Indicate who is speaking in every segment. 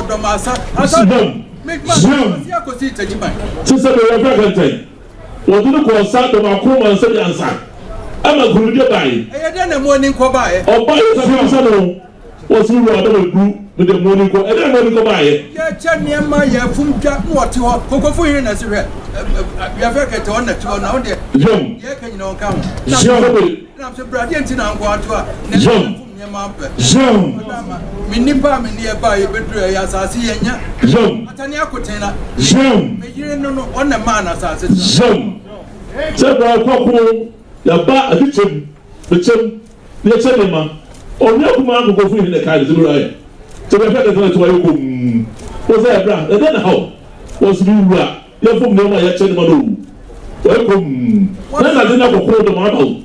Speaker 1: Domasa. Make my sister, what do you call Santa Macron and Sayansa? I'm a good guy. I didn't a Mmoaninko buy. Oh, buy it. What's you rather group with the Mmoaninko? I don't want to go buy it. Yeah, Chania Maya, Funka, what you are, Coco in as a red. We have a to honor to now there. Jum, yeah, can you know come? Jum, I'm so brilliant in Anguatua. Jum, Jum, Minimba, nearby, Bedre, as I see, and Jum, Atania Cotena, Jum, you don't know one man as I said, Jum. Several couple, the bar addiction, the chum, the cinema. Or no man go in the car is right. So the fact that that's why you was there, and then how was you right? You're from no my Manu. Welcome. Then I didn't have a call the model.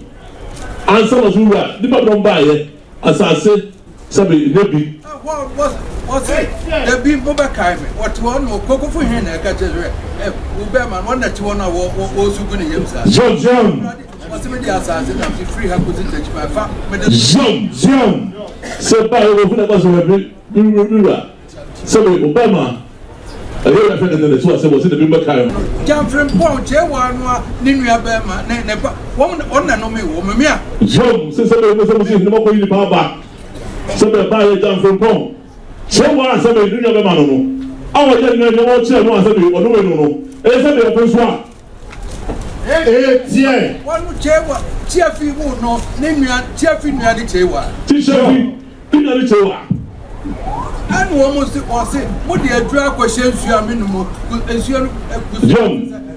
Speaker 1: Answer was you right. The don't buy it. As I said, somebody maybe. What's it? The people back what one will cocoa for him. I got it. Uberman, one that you want to was who going to use that. John. What's the assassin? I'm free. I couldn't touch my family. John. So, by the way, that was a so, Obama. I heard a friend that was in the Bimba. Jump from Point, Jewan, Ninia Bama, never one no me, woman. John, since I was in the Moko Baba. So, the buyer jump from Point. So, one somebody do your man. Our young man, you won't say one somebody or no. It's a first one. One chair, Chiafi would know, name Chiafi near the Chewa. Chiafi, near the Chewa. And almost it was it. What the drag questions you are minimum, as you are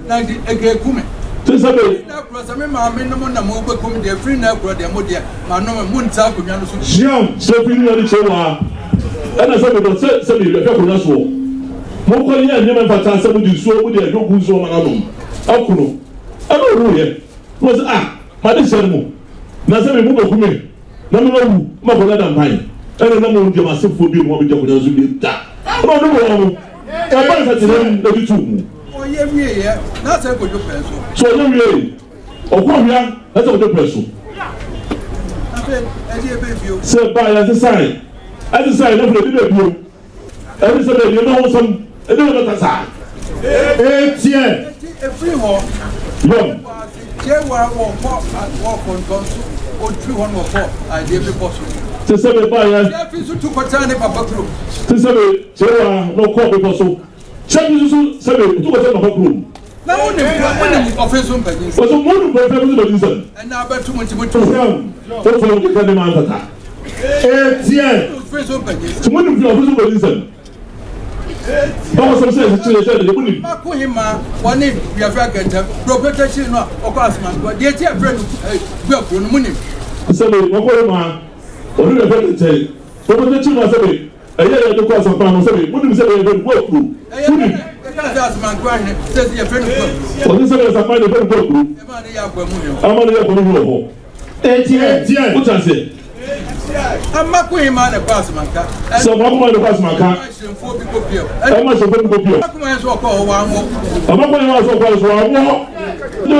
Speaker 1: like a gay woman. Since I remember, I'm in the mobile committee, a free now, brother, Modia, my no moon south of Yanusu. Jim, so near the Chewa. And I said, somebody, the Capunas war. Mokoya never fantastic somebody so with their young so man. Akuno. I don't know yet. Was how this ceremony. Nazami Mubakumi. Namu, Makola and Pine. And the number of the massive food being what we do with that. I don't know. I was at the two. Oh, yeah, that's a good person. So, oh, come here, that's a good person. So, by as a sign, of the video, every Sunday, you know some, a little bit aside. A free walk. There were walk on Gonsu or 304. I did the possible. To say the buyer, to Patani Papa Group. To say no copy possible. Check you to say to Papa Group. Now, only Offinso was a model for reason. And now, but too much to him. Hopefully, we can demand that. To one of your reason. I was saying to the women. One name, we have record, protection of Passman, but the dear friend, we are from the money. So, Okoroma, or you have to say, what was the two months away? A year to cross a farm, so we wouldn't say a good work group. That's my grand, says your friend. For this is a fine work group. I'm only a community. 88, what I say? I'm not going to pass my car. So, I'm going to pass my car. I'm not going to go. I'm not going to walk one more. I'm not going to walk one more. No,